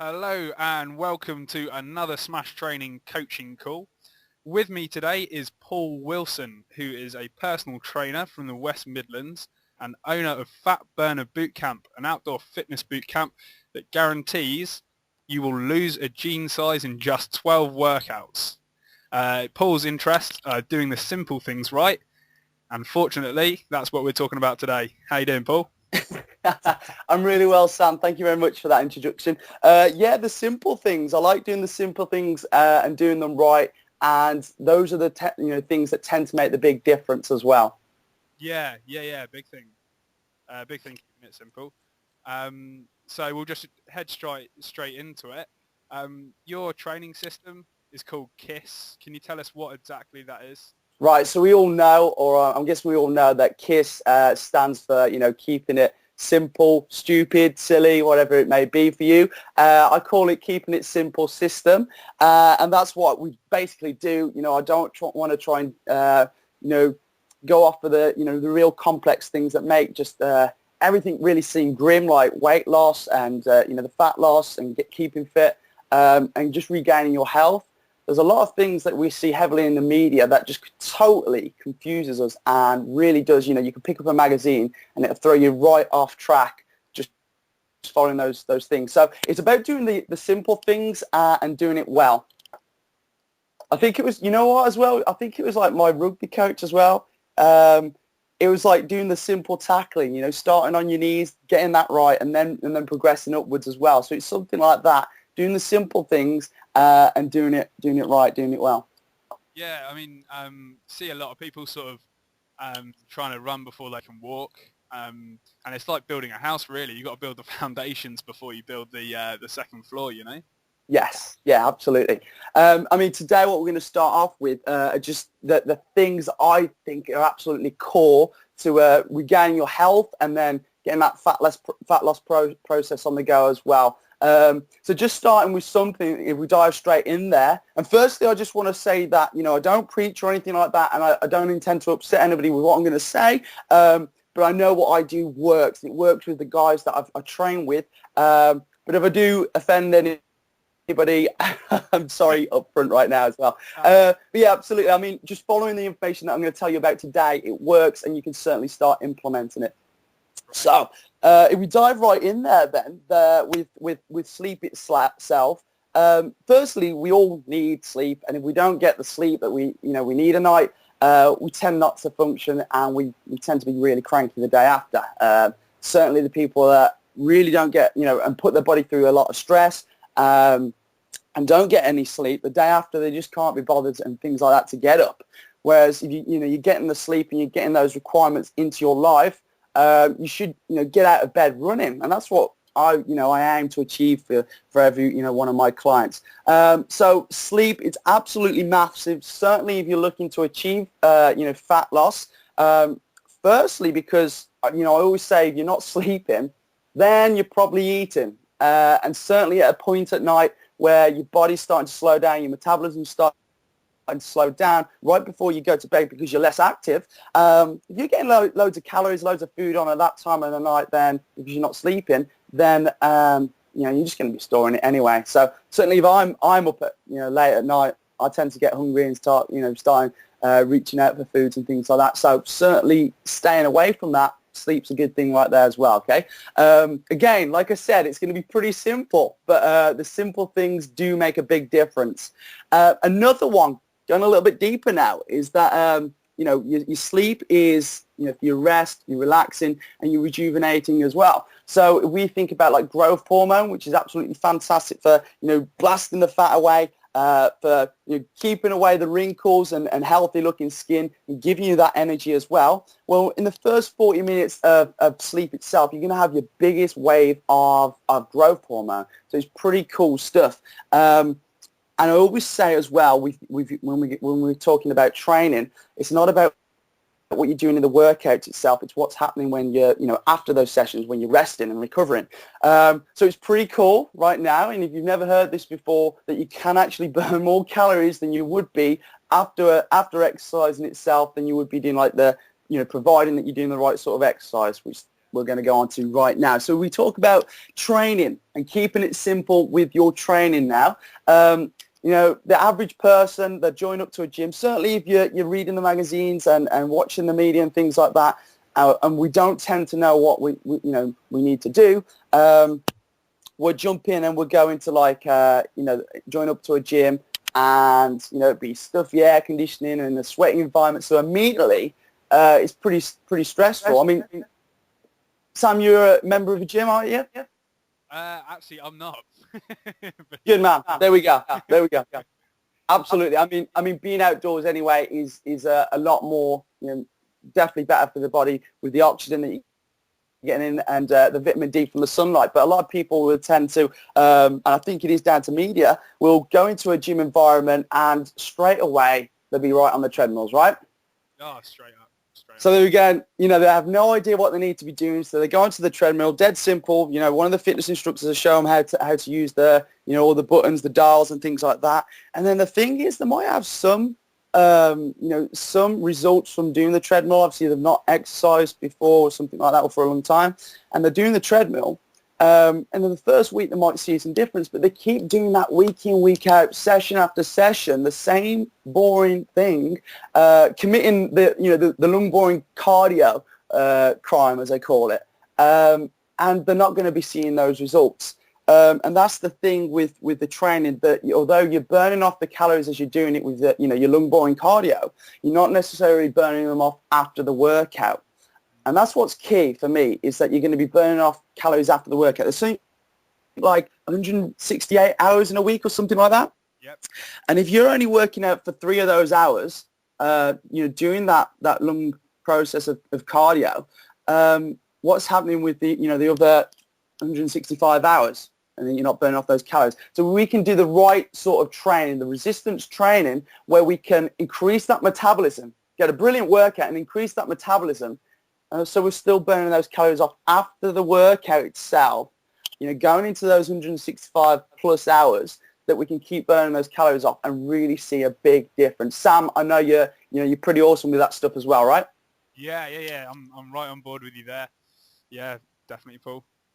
Hello and welcome to another Smash Training coaching call. With me today is Paul Wilson, who is a personal trainer from the West Midlands and owner of Fat Burner Bootcamp, an outdoor fitness bootcamp that guarantees you will lose a jean size in just 12 workouts. Paul's interests are doing the simple things right, and fortunately, that's what we're talking about today. How you doing, Paul? I'm really well, Sam. Thank you very much for that introduction. Yeah, the simple things. I like doing the simple things and doing them right, and those are the things that tend to make the big difference as well. Yeah. Big thing. Big thing, keeping it simple. So we'll just head straight into it. Your training system is called K.I.S.S. Can you tell us what exactly that is? Right. So we all know, or I guess we all know that K.I.S.S stands for keeping it simple, stupid, silly, whatever it may be for you. I call it keeping it simple system, and that's what we basically do. I don't want to try and go off for the the real complex things that make just everything really seem grim, like weight loss and the fat loss and keeping fit and just regaining your health. There's a lot of things that we see heavily in the media that just totally confuses us and really does, you can pick up a magazine and it'll throw you right off track just following those things. So it's about doing the simple things and doing it well. I think it was, as well, I think it was like my rugby coach as well. It was like doing the simple tackling, starting on your knees, getting that right, and then progressing upwards as well. So it's something like that. Doing the simple things and doing it right, doing it well. Yeah, I mean, see a lot of people sort of trying to run before they can walk, and it's like building a house. Really, you got to build the foundations before you build the second floor. Yes, yeah, absolutely. I mean, today what we're going to start off with are just the things I think are absolutely core to regaining your health and then getting that fat loss process on the go as well. So just starting with something, if we dive straight in there. And firstly, I just want to say that, I don't preach or anything like that, and I don't intend to upset anybody with what I'm going to say. But I know what I do works. It works with the guys that I train with. But if I do offend anybody, I'm sorry up front right now as well. But yeah, absolutely. I mean, just following the information that I'm going to tell you about today, it works, and you can certainly start implementing it. So if we dive right in there then with sleep itself, firstly, we all need sleep, and if we don't get the sleep that we need a night, we tend not to function, and we tend to be really cranky the day after. Certainly the people that really don't get, and put their body through a lot of stress and don't get any sleep, the day after they just can't be bothered and things like that to get up. Whereas if you're getting the sleep and you're getting those requirements into your life, you should, get out of bed running, and that's what I aim to achieve for every, one of my clients. So sleep, it's absolutely massive. Certainly, if you're looking to achieve, fat loss. Firstly, because I always say if you're not sleeping, then you're probably eating, and certainly at a point at night where your body's starting to slow down, your metabolism starts and slow down right before you go to bed because you're less active. If you're getting loads of calories, loads of food on at that time of the night, then because you're not sleeping, then you're just going to be storing it anyway. So certainly, if I'm up at late at night, I tend to get hungry and start reaching out for foods and things like that. So certainly, staying away from that. Sleep's a good thing right there as well. Okay. Again, like I said, it's going to be pretty simple, but the simple things do make a big difference. Another one, going a little bit deeper now, is that your sleep is your rest, you're relaxing, and you're rejuvenating as well. So if we think about like growth hormone, which is absolutely fantastic for blasting the fat away, for keeping away the wrinkles and healthy looking skin and giving you that energy as well. Well, in the first 40 minutes of sleep itself, you're going to have your biggest wave of growth hormone. So it's pretty cool stuff. And I always say as well, when we're talking about training, it's not about what you're doing in the workout itself. It's what's happening when you're, after those sessions, when you're resting and recovering. So it's pretty cool right now. And if you've never heard this before, that you can actually burn more calories than you would be after exercising itself than you would be doing like providing that you're doing the right sort of exercise, which we're going to go on to right now. So we talk about training and keeping it simple with your training now. You know, the average person that join up to a gym, certainly if you're reading the magazines and watching the media and things like that, and we don't tend to know what we need to do, we'll jump in and we'll go into like, join up to a gym and, it'd be stuffy air conditioning and a sweating environment. So immediately, it's pretty stressful. I mean, Sam, you're a member of a gym, aren't you? Yeah. Actually, I'm not. Good man. There we go. Absolutely. I mean, being outdoors anyway is a lot more, definitely better for the body with the oxygen that you're getting in and the vitamin D from the sunlight. But a lot of people will tend to, and I think it is down to media, will go into a gym environment and straight away they'll be right on the treadmills, right? Oh, straight up. So they're again, they have no idea what they need to be doing. So they go onto the treadmill, dead simple. One of the fitness instructors will show them how to use the, all the buttons, the dials and things like that. And then the thing is, they might have some, some results from doing the treadmill. Obviously, they've not exercised before or something like that or for a long time. And they're doing the treadmill. And then the first week they might see some difference, but they keep doing that week in, week out, session after session, the same boring thing, committing the long boring cardio crime, as they call it, and they're not going to be seeing those results. And that's the thing with the training, that although you're burning off the calories as you're doing it with the, your long boring cardio, you're not necessarily burning them off after the workout. And that's what's key for me, is that you're going to be burning off calories after the workout. There's something like 168 hours in a week or something like that. Yep. And if you're only working out for 3 of those hours, doing that long process of cardio, what's happening with the other 165 hours? And then you're not burning off those calories. So we can do the right sort of training, the resistance training, where we can increase that metabolism, get a brilliant workout and increase that metabolism. So we're still burning those calories off after the workout itself, going into those 165 plus hours, that we can keep burning those calories off and really see a big difference. Sam, I know you're pretty awesome with that stuff as well, right? Yeah. I'm right on board with you there. Yeah, definitely, Paul.